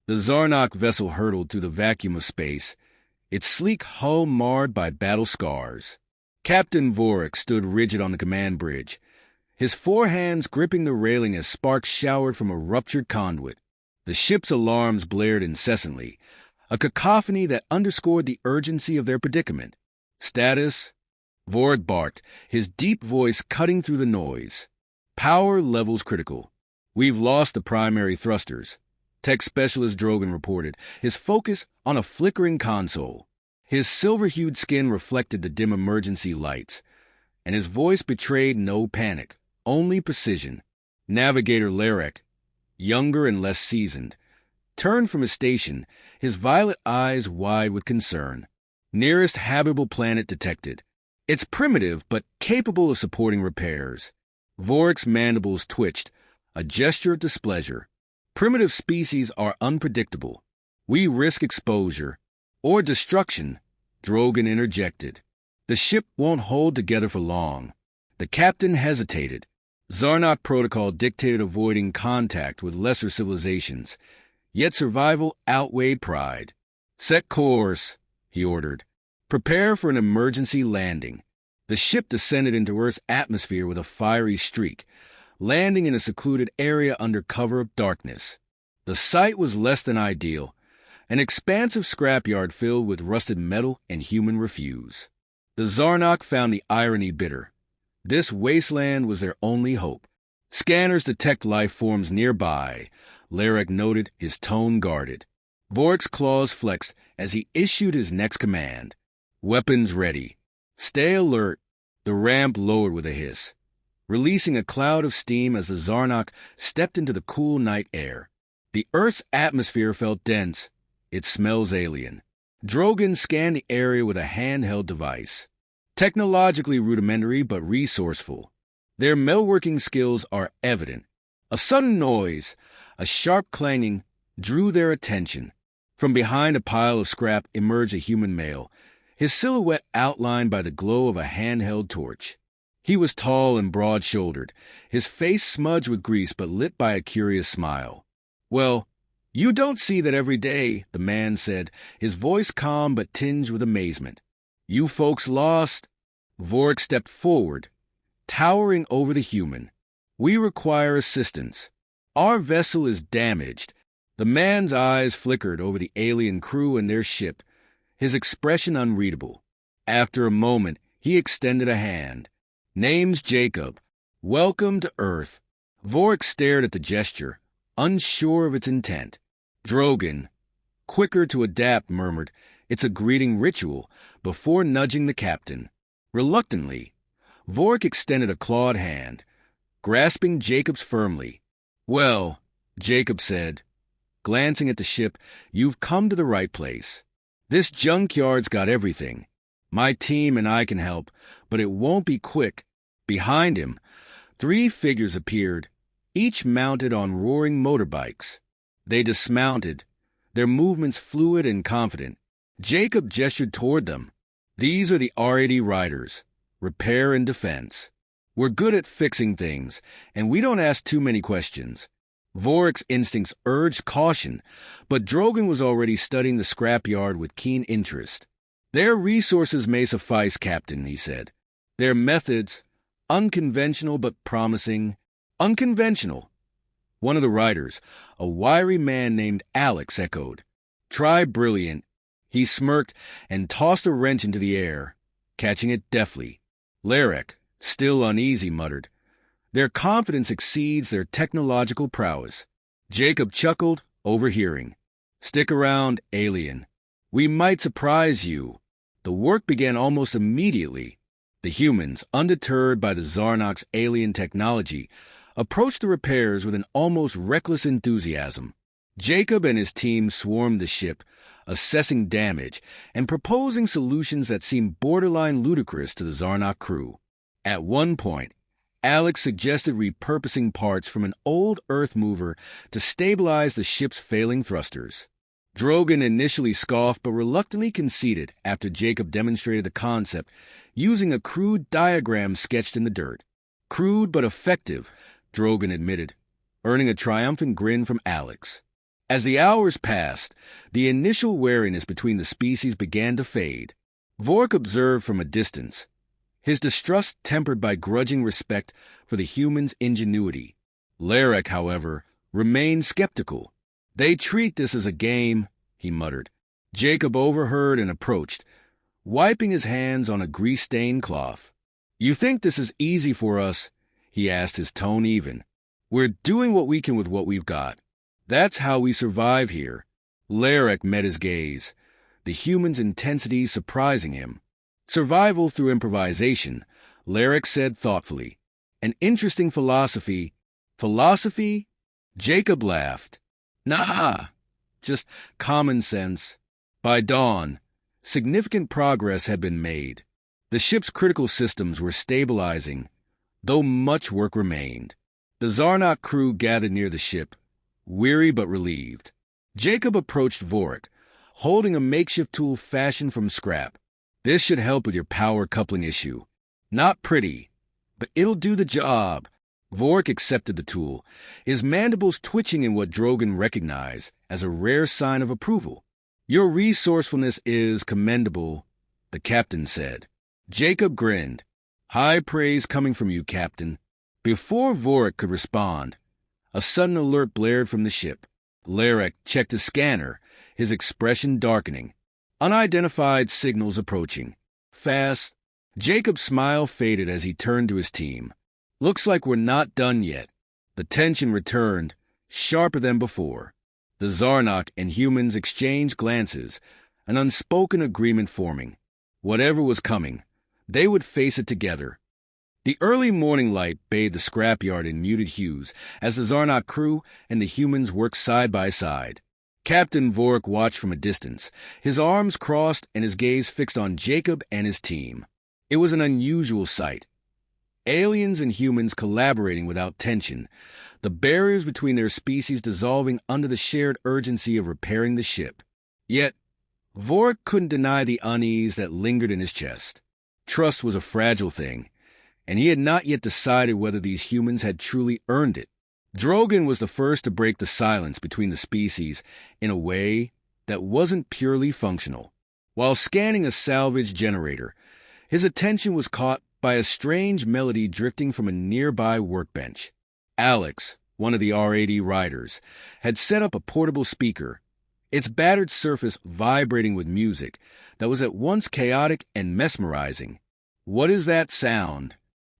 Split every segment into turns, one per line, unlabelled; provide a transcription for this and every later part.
The Zarnak vessel hurtled through the vacuum of space, its sleek hull marred by battle scars. Captain Vorik stood rigid on the command bridge, his four hands gripping the railing as sparks showered from a ruptured conduit. The ship's alarms blared incessantly, a cacophony that underscored the urgency of their predicament. "Status?" Vorik barked, his deep voice cutting through the noise. "Power levels critical. We've lost the primary thrusters," Tech Specialist Drogan reported, his focus on a flickering console. His silver-hued skin reflected the dim emergency lights, and his voice betrayed no panic, only precision. Navigator Larek, younger and less seasoned, turned from his station, his violet eyes wide with concern. "Nearest habitable planet detected. It's primitive, but capable of supporting repairs." Vorik's mandibles twitched, a gesture of displeasure. "Primitive species are unpredictable. We risk exposure or destruction," Drogan interjected. "The ship won't hold together for long." The captain hesitated. Zarnak protocol dictated avoiding contact with lesser civilizations, yet survival outweighed pride. "Set course," he ordered. "Prepare for an emergency landing." The ship descended into Earth's atmosphere with a fiery streak, landing in a secluded area under cover of darkness. The site was less than ideal, an expansive scrapyard filled with rusted metal and human refuse. The Zarnak found the irony bitter. This wasteland was their only hope. "Scanners detect life forms nearby," Larek noted, his tone guarded. Vorik's claws flexed as he issued his next command. "Weapons ready. Stay alert." The ramp lowered with a hiss, releasing a cloud of steam as the Zarnak stepped into the cool night air. The Earth's atmosphere felt dense. It smells alien. Drogan scanned the area with a handheld device. Technologically rudimentary but resourceful. Their metalworking skills are evident. A sudden noise, a sharp clanging, drew their attention. From behind a pile of scrap emerged a human male, his silhouette outlined by the glow of a handheld torch. He was tall and broad-shouldered, his face smudged with grease but lit by a curious smile. "Well, you don't see that every day," the man said, his voice calm but tinged with amazement. "You folks lost?" Vorik stepped forward, towering over the human. "We require assistance. Our vessel is damaged." The man's eyes flickered over the alien crew and their ship, his expression unreadable. After a moment, he extended a hand. "Name's Jacob. Welcome to Earth." Vorik stared at the gesture, unsure of its intent. Drogan, quicker to adapt, murmured, "It's a greeting ritual," before nudging the captain. Reluctantly, Vorik extended a clawed hand, grasping Jacob's firmly. "Well," Jacob said, glancing at the ship, "you've come to the right place. This junkyard's got everything. My team and I can help, but it won't be quick." Behind him, 3 figures appeared, each mounted on roaring motorbikes. They dismounted, their movements fluid and confident. Jacob gestured toward them. "These are the R80 riders, repair and defense. We're good at fixing things, and we don't ask too many questions." Vorik's instincts urged caution, but Drogan was already studying the scrapyard with keen interest. "Their resources may suffice, Captain," he said. "Their methods, unconventional but promising." "Unconventional," one of the riders, a wiry man named Alex, echoed. "Try brilliant." He smirked and tossed a wrench into the air, catching it deftly. Larek, still uneasy, muttered, "Their confidence exceeds their technological prowess." Jacob chuckled, overhearing. "Stick around, alien. We might surprise you." The work began almost immediately. The humans, undeterred by the Zarnak's alien technology, approached the repairs with an almost reckless enthusiasm. Jacob and his team swarmed the ship, assessing damage and proposing solutions that seemed borderline ludicrous to the Zarnak crew. At one point, Alex suggested repurposing parts from an old Earth mover to stabilize the ship's failing thrusters. Drogan initially scoffed but reluctantly conceded after Jacob demonstrated the concept using a crude diagram sketched in the dirt. "Crude but effective," Drogan admitted, earning a triumphant grin from Alex. As the hours passed, the initial wariness between the species began to fade. Vork observed from a distance, his distrust tempered by grudging respect for the human's ingenuity. Larek, however, remained skeptical. "They treat this as a game," he muttered. Jacob overheard and approached, wiping his hands on a grease-stained cloth. "You think this is easy for us?" he asked, his tone even. "We're doing what we can with what we've got. That's how we survive here." Larek met his gaze, the human's intensity surprising him. "Survival through improvisation," Larek said thoughtfully. "An interesting philosophy." "Philosophy?" Jacob laughed. "Nah, just common sense." By dawn, significant progress had been made. The ship's critical systems were stabilizing, though much work remained. The Zarnak crew gathered near the ship, weary but relieved. Jacob approached Vork, holding a makeshift tool fashioned from scrap. "This should help with your power coupling issue. Not pretty, but it'll do the job." Vork accepted the tool, his mandibles twitching in what Drogan recognized as a rare sign of approval. "Your resourcefulness is commendable," the captain said. Jacob grinned. "High praise coming from you, Captain." Before Vork could respond, a sudden alert blared from the ship. Larek checked his scanner, his expression darkening. Unidentified signals approaching. Fast. Jacob's smile faded as he turned to his team. "Looks like we're not done yet." The tension returned, sharper than before. The Zarnak and humans exchanged glances, an unspoken agreement forming. Whatever was coming, they would face it together. The early morning light bathed the scrapyard in muted hues as the Zarnak crew and the humans worked side by side. Captain Vork watched from a distance, his arms crossed and his gaze fixed on Jacob and his team. It was an unusual sight. Aliens and humans collaborating without tension, the barriers between their species dissolving under the shared urgency of repairing the ship. Yet, Vork couldn't deny the unease that lingered in his chest. Trust was a fragile thing, and he had not yet decided whether these humans had truly earned it. Drogan was the first to break the silence between the species in a way that wasn't purely functional. While scanning a salvage generator, his attention was caught by a strange melody drifting from a nearby workbench. Alex, one of the R80 riders, had set up a portable speaker, its battered surface vibrating with music that was at once chaotic and mesmerizing. "What is that sound?"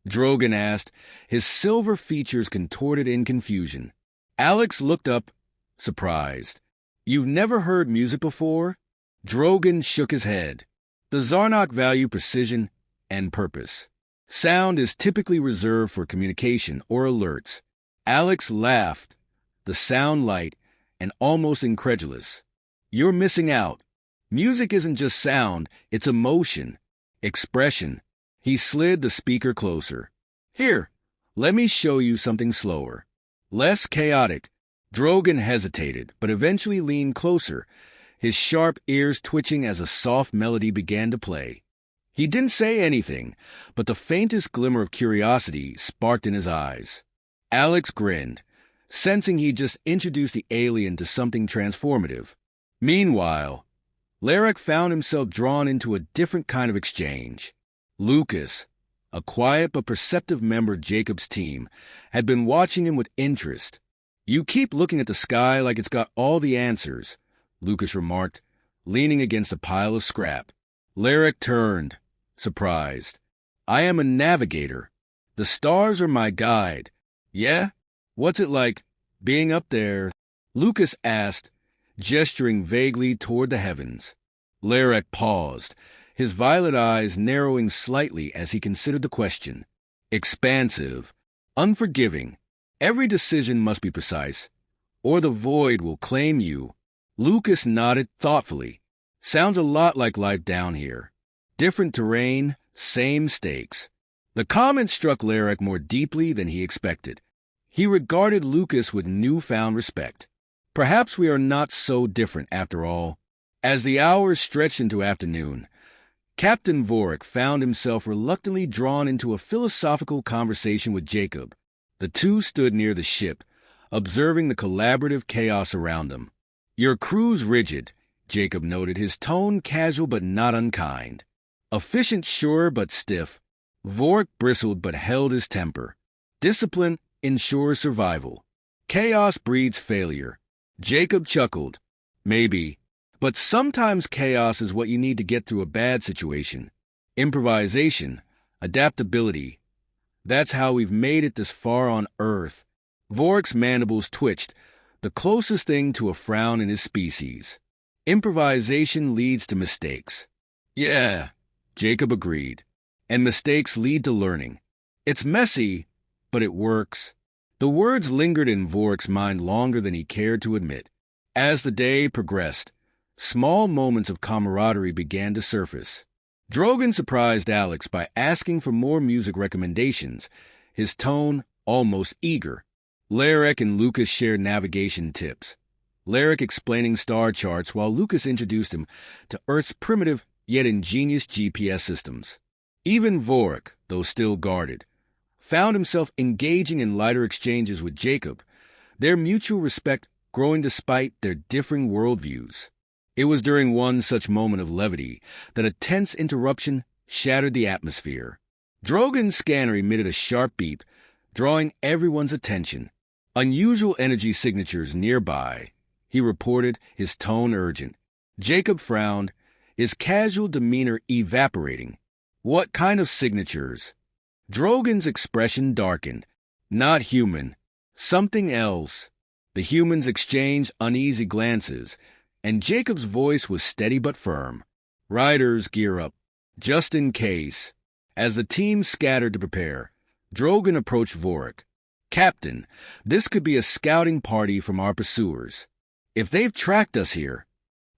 Drogan asked, his silver features contorted in confusion. Alex looked up, surprised. "You've never heard music before?" Drogan shook his head. The Zarnak value precision and purpose. Sound is typically reserved for communication or alerts. Alex laughed, the sound light and almost incredulous. "You're missing out. Music isn't just sound, it's emotion, expression." He slid the speaker closer. "Here, let me show you something slower. Less chaotic." Drogan hesitated, but eventually leaned closer, his sharp ears twitching as a soft melody began to play. He didn't say anything, but the faintest glimmer of curiosity sparked in his eyes. Alex grinned, sensing he'd just introduced the alien to something transformative. Meanwhile, Larek found himself drawn into a different kind of exchange. Lucas, a quiet but perceptive member of Jacob's team, had been watching him with interest. "You keep looking at the sky like it's got all the answers," Lucas remarked, leaning against a pile of scrap. Larek turned, surprised. "I am a navigator. The stars are my guide." "Yeah? What's it like, being up there?" Lucas asked, gesturing vaguely toward the heavens. Larek paused, his violet eyes narrowing slightly as he considered the question. "Expansive, unforgiving. Every decision must be precise, or the void will claim you." Lucas nodded thoughtfully. "Sounds a lot like life down here. Different terrain, same stakes." The comment struck Larek more deeply than he expected. He regarded Lucas with newfound respect. Perhaps we are not so different after all. As the hours stretched into afternoon, Captain Vork found himself reluctantly drawn into a philosophical conversation with Jacob. The two stood near the ship, observing the collaborative chaos around them. Your crew's rigid, Jacob noted, his tone casual but not unkind. Efficient, sure, but stiff. Vorik bristled but held his temper. Discipline ensures survival. Chaos breeds failure. Jacob chuckled. Maybe. But sometimes chaos is what you need to get through a bad situation. Improvisation, adaptability. That's how we've made it this far on Earth. Vorik's mandibles twitched, the closest thing to a frown in his species. Improvisation leads to mistakes. Yeah, Jacob agreed. And mistakes lead to learning. It's messy, but it works. The words lingered in Vorik's mind longer than he cared to admit. As the day progressed, small moments of camaraderie began to surface. Drogon surprised Alex by asking for more music recommendations, his tone almost eager. Larek and Lucas shared navigation tips, Larek explaining star charts while Lucas introduced him to Earth's primitive yet ingenious GPS systems. Even Vorik, though still guarded, found himself engaging in lighter exchanges with Jacob, their mutual respect growing despite their differing worldviews. It was during one such moment of levity that a tense interruption shattered the atmosphere. Drogon's scanner emitted a sharp beep, drawing everyone's attention. Unusual energy signatures nearby, he reported, his tone urgent. Jacob frowned, his casual demeanor evaporating. What kind of signatures? Drogon's expression darkened. Not human. Something else. The humans exchanged uneasy glances, and Jacob's voice was steady but firm. Riders, gear up, just in case. As the team scattered to prepare, Drogon approached Vorik. Captain, this could be a scouting party from our pursuers. If they've tracked us here...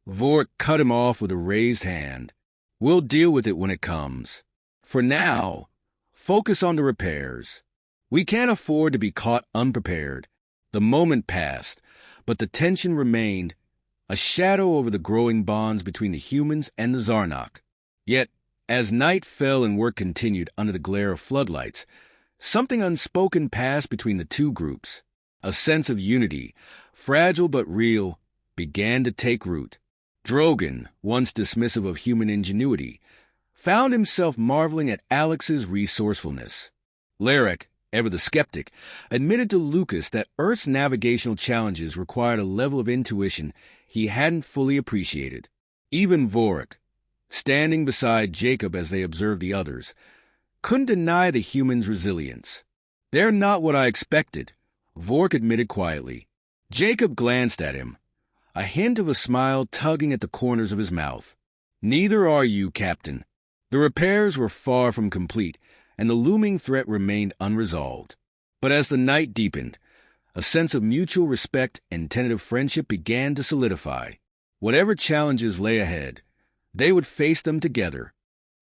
Vorik cut him off with a raised hand. We'll deal with it when it comes. For now, focus on the repairs. We can't afford to be caught unprepared. The moment passed, but the tension remained, a shadow over the growing bonds between the humans and the Zarnok. Yet, as night fell and work continued under the glare of floodlights, something unspoken passed between the two groups. A sense of unity, fragile but real, began to take root. Drogon, once dismissive of human ingenuity, found himself marveling at Alex's resourcefulness. Larek, ever the skeptic, admitted to Lucas that Earth's navigational challenges required a level of intuition he hadn't fully appreciated. Even Vorik, standing beside Jacob as they observed the others, couldn't deny the humans' resilience. They're not what I expected, Vorik admitted quietly. Jacob glanced at him, a hint of a smile tugging at the corners of his mouth. Neither are you, Captain. The repairs were far from complete, and the looming threat remained unresolved. But as the night deepened, a sense of mutual respect and tentative friendship began to solidify. Whatever challenges lay ahead, they would face them together.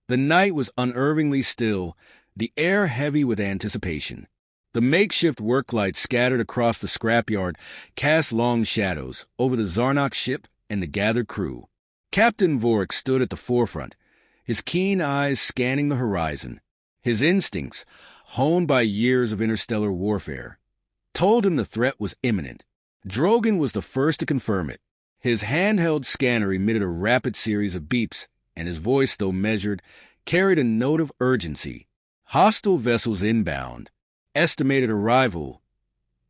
The night was unervingly still, the air heavy with anticipation. The makeshift work lights scattered across the scrapyard cast long shadows over the Zarnok ship and the gathered crew. Captain Vorik stood at the forefront, his keen eyes scanning the horizon. His instincts, honed by years of interstellar warfare, told him the threat was imminent. Drogon was the first to confirm it. His handheld scanner emitted a rapid series of beeps, and his voice, though measured, carried a note of urgency. Hostile vessels inbound. Estimated arrival,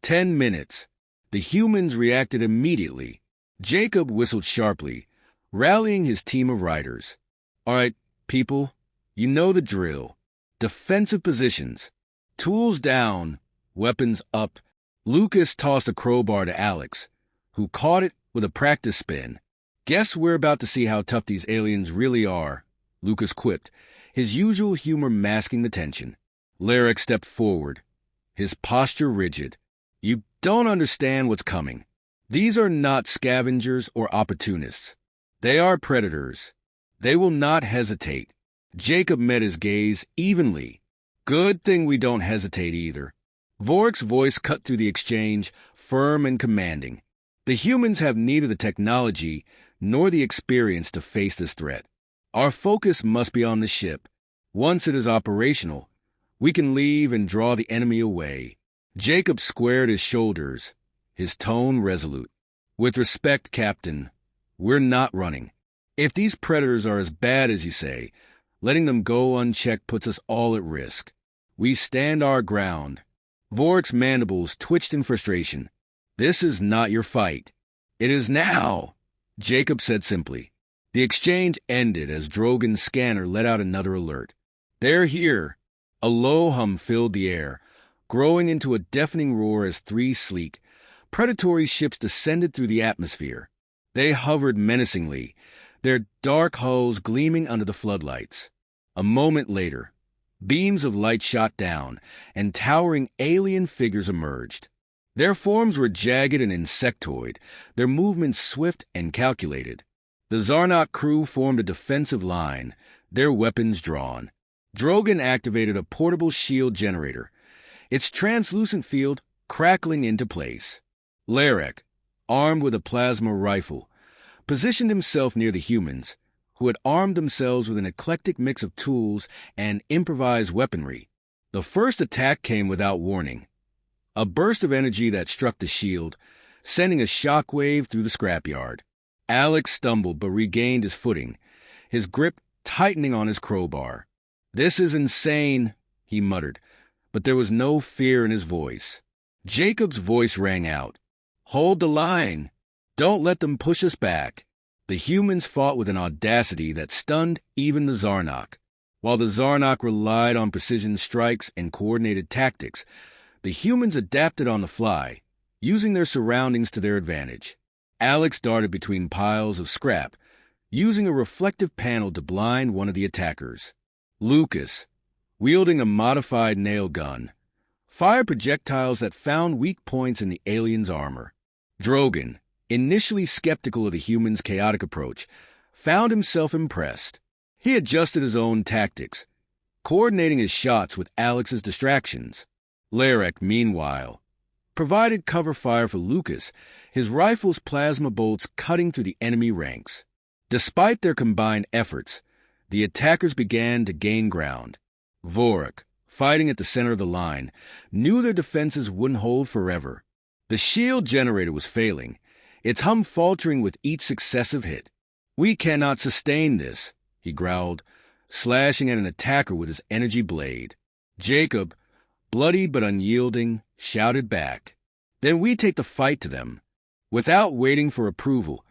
10 minutes. The humans reacted immediately. Jacob whistled sharply, rallying his team of riders. All right, people, you know the drill. Defensive positions. Tools down, weapons up. Lucas tossed a crowbar to Alex, who caught it with a practice spin. Guess we're about to see how tough these aliens really are, Lucas quipped, his usual humor masking the tension. Larek stepped forward, his posture rigid. You don't understand what's coming. These are not scavengers or opportunists. They are predators. They will not hesitate. Jacob met his gaze evenly. Good thing we don't hesitate either. Vorik's voice cut through the exchange, firm and commanding. The humans have neither the technology nor the experience to face this threat. Our focus must be on the ship. Once it is operational, we can leave and draw the enemy away. Jacob squared his shoulders, his tone resolute. With respect, Captain, we're not running. If these predators are as bad as you say, letting them go unchecked puts us all at risk. We stand our ground. Vork's mandibles twitched in frustration. This is not your fight. It is now, Jacob said simply. The exchange ended as Drogon's scanner let out another alert. They're here. A low hum filled the air, growing into a deafening roar as three sleek, predatory ships descended through the atmosphere. They hovered menacingly, their dark hulls gleaming under the floodlights. A moment later, beams of light shot down, and towering alien figures emerged. Their forms were jagged and insectoid, their movements swift and calculated. The Zarnok crew formed a defensive line, their weapons drawn. Drogon activated a portable shield generator, its translucent field crackling into place. Larek, armed with a plasma rifle, positioned himself near the humans, who had armed themselves with an eclectic mix of tools and improvised weaponry. The first attack came without warning. A burst of energy that struck the shield, sending a shockwave through the scrapyard. Alex stumbled but regained his footing, his grip tightening on his crowbar. "This is insane," he muttered, but there was no fear in his voice. Jacob's voice rang out. "Hold the line. Don't let them push us back." The humans fought with an audacity that stunned even the Zarnok. While the Zarnok relied on precision strikes and coordinated tactics, the humans adapted on the fly, using their surroundings to their advantage. Alex darted between piles of scrap, using a reflective panel to blind one of the attackers. Lucas, wielding a modified nail gun, fired projectiles that found weak points in the alien's armor. Drogon, initially skeptical of the humans' chaotic approach, found himself impressed. He adjusted his own tactics, coordinating his shots with Alex's distractions. Larek, meanwhile, provided cover fire for Lucas, his rifle's plasma bolts cutting through the enemy ranks. Despite their combined efforts, the attackers began to gain ground. Vork, fighting at the center of the line, knew their defenses wouldn't hold forever. The shield generator was failing, its hum faltering with each successive hit. "We cannot sustain this," he growled, slashing at an attacker with his energy blade. Jacob, bloody but unyielding, shouted back. "Then we take the fight to them." Without waiting for approval,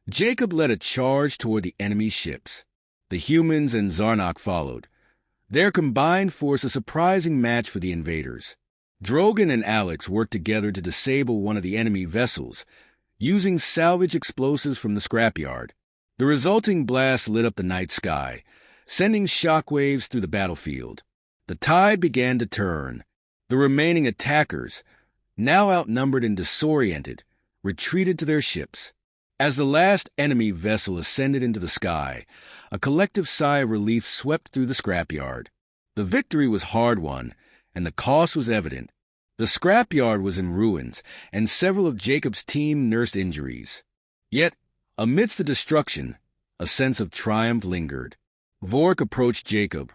Jacob led a charge toward the enemy ships. The humans and Zarnok followed, their combined force a surprising match for the invaders. Drogon and Alex worked together to disable one of the enemy vessels, using salvage explosives from the scrapyard. The resulting blast lit up the night sky, sending shockwaves through the battlefield. The tide began to turn. The remaining attackers, now outnumbered and disoriented, retreated to their ships. As the last enemy vessel ascended into the sky, a collective sigh of relief swept through the scrapyard. The victory was hard-won, and the cost was evident. The scrapyard was in ruins, and several of Jacob's team nursed injuries. Yet, amidst the destruction, a sense of triumph lingered. Vork approached Jacob,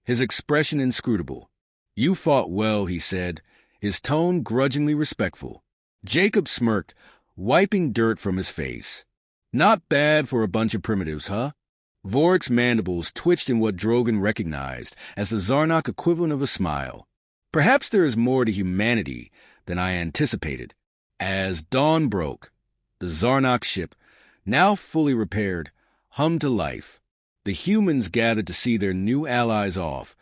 his expression inscrutable. "You fought well," he said, his tone grudgingly respectful. Jacob smirked, wiping dirt from his face. "Not bad for a bunch of primitives, huh?" Vork's mandibles twitched in what Drogon recognized as the Zarnok equivalent of a smile. "Perhaps there is more to humanity than I anticipated." As dawn broke, the Zarnok ship, now fully repaired, hummed to life. The humans gathered to see their new allies off,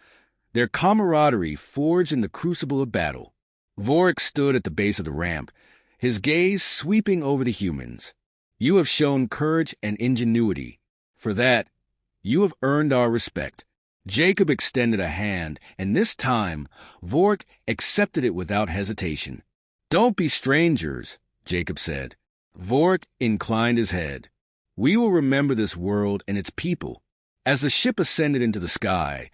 their camaraderie forged in the crucible of battle. Vork stood at the base of the ramp, his gaze sweeping over the humans. "You have shown courage and ingenuity. For that, you have earned our respect." Jacob extended a hand, and this time, Vork accepted it without hesitation. "Don't be strangers," Jacob said. Vork inclined his head. "We will remember this world and its people." As the ship ascended into the sky,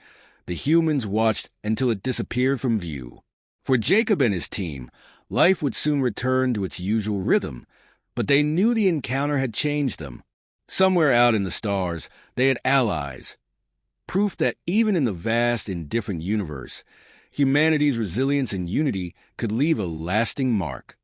the humans watched until it disappeared from view. For Jacob and his team, life would soon return to its usual rhythm, but they knew the encounter had changed them. Somewhere out in the stars, they had allies, proof that even in the vast, indifferent universe, humanity's resilience and unity could leave a lasting mark.